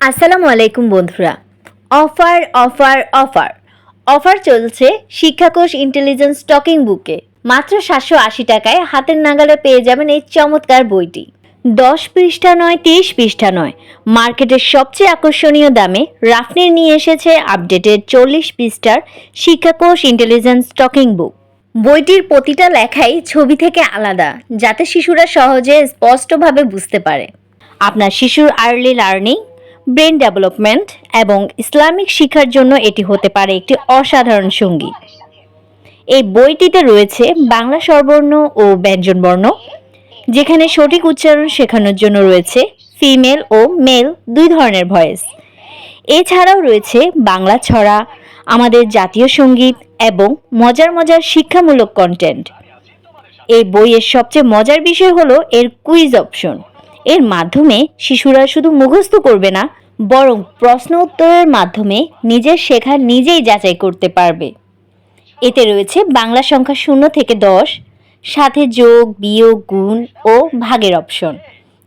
আসসালামু আলাইকুম বন্ধুরা। অফার অফার অফার অফার চলছে শিক্ষাকোষ ইন্টেলিজেন্স টকিং বুকে। মাত্র 780 টাকায় হাতের নাগালে পেয়ে যাবেন এই চমৎকার বইটি। 10 পৃষ্ঠা নয়, 30 পৃষ্ঠা নয়, মার্কেটের সবচেয়ে আকর্ষণীয় দামে রাফনির নিয়ে এসেছে আপডেটেড 40 পৃষ্ঠার শিক্ষাকোষ ইন্টেলিজেন্স টকিং বুক। বইটির প্রতিটা লেখাই ছবি থেকে আলাদা, যাতে শিশুরা সহজে স্পষ্টভাবে বুঝতে পারে। আপনার শিশুর আর্লি লার্নিং, ব্রেন ডেভেলপমেন্ট এবং ইসলামিক শিক্ষার জন্য এটি হতে পারে একটি অসাধারণ সঙ্গী। এই বইটিতে রয়েছে বাংলা স্বরবর্ণ ও ব্যঞ্জনবর্ণ, যেখানে সঠিক উচ্চারণ শেখানোর জন্য রয়েছে ফিমেল ও মেল দুই ধরনের ভয়েস। এছাড়াও রয়েছে বাংলা ছড়া, আমাদের জাতীয় সঙ্গীত এবং মজার মজার শিক্ষামূলক কন্টেন্ট। এই বইয়ের সবচেয়ে মজার বিষয় হলো এর কুইজ অপশন। এর মাধ্যমে শিশুরা শুধু মুখস্থ করবে না, বরং প্রশ্ন উত্তরের মাধ্যমে নিজের শেখা নিজেই যাচাই করতে পারবে। এতে রয়েছে বাংলা সংখ্যা 0 থেকে 10, সাথে যোগ, বিয়োগ, গুণ ও ভাগের অপশন,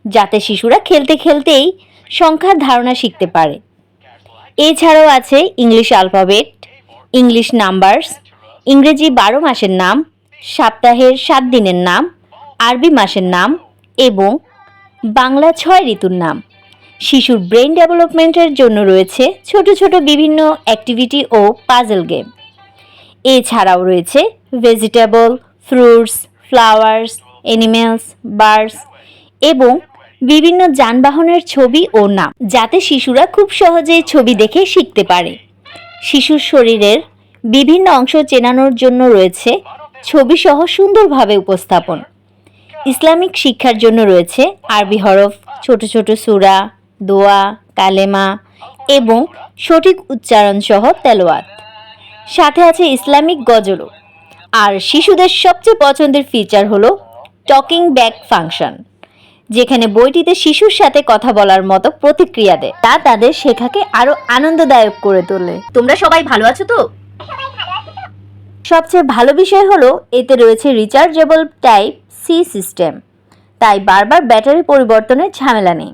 যাতে শিশুরা খেলতে খেলতেই সংখ্যার ধারণা শিখতে পারে। এছাড়াও আছে ইংলিশ অ্যালফাবেট, ইংলিশ নাম্বারস, ইংরেজি 12 মাসের নাম, সপ্তাহের 7 দিনের নাম, আরবি মাসের নাম এবং বাংলা 6 ঋতুর নাম। শিশুর ব্রেন ডেভেলপমেন্টের জন্য রয়েছে ছোট ছোট বিভিন্ন অ্যাক্টিভিটি ও পাজল গেম। এছাড়াও রয়েছে vegetable, fruits, flowers, animals, birds এবং বিভিন্ন যানবাহনের ছবি ও নাম, যাতে শিশুরা খুব সহজেই ছবি দেখে শিখতে পারে। শিশুর শরীরের বিভিন্ন অংশ চেনানোর জন্য রয়েছে ছবিসহ সুন্দরভাবে উপস্থাপন। ইসলামিক শিক্ষার জন্য রয়েছে আরবি হরফ, ছোট ছোট সূরা, দোয়া, কালেমা এবং সঠিক উচ্চারণ সহ তেলাওয়াত। সাথে আছে ইসলামিক গজলও। আর শিশুদের সবচেয়ে পছন্দের ফিচার হলো টকিং ব্যাক ফাংশন, যেখানে বইটিতে শিশুর সাথে কথা বলার মতো প্রতিক্রিয়া দেয়, তা তাদের শেখাকে আরো আনন্দদায়ক করে তোলে। তোমরা সবাই ভালো আছো তো? সবচেয়ে ভালো বিষয় হলো এতে রয়েছে রিচার্জেবল টাইপ সি সিস্টেম, তাই বারবার ব্যাটারি পরিবর্তনের ঝামেলা নেই।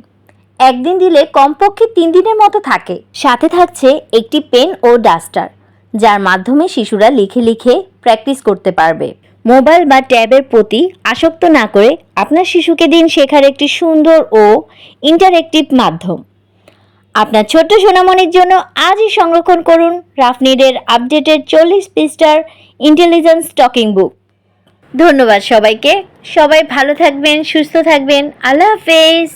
একদিন দিলে কমপক্ষে 3 দিনের মতো থাকে। সাথে থাকছে একটি পেন ও ডাস্টার, যার মাধ্যমে শিশুরা লিখে লিখে প্র্যাকটিস করতে পারবে। মোবাইল বা ট্যাবের প্রতি আসক্ত না করে আপনার শিশুকে দিন শেখার একটি সুন্দর ও ইন্টারেক্টিভ মাধ্যম। আপনার ছোট্ট সোনামণির জন্য আজই সংরক্ষণ করুন রাফনিডের আপডেটেড 40 পৃষ্ঠার ইন্টেলিজেন্স টকিং বুক। ধন্যবাদ সবাইকে। সবাই ভালো থাকবেন, সুস্থ থাকবেন। আল্লাহ হাফেজ।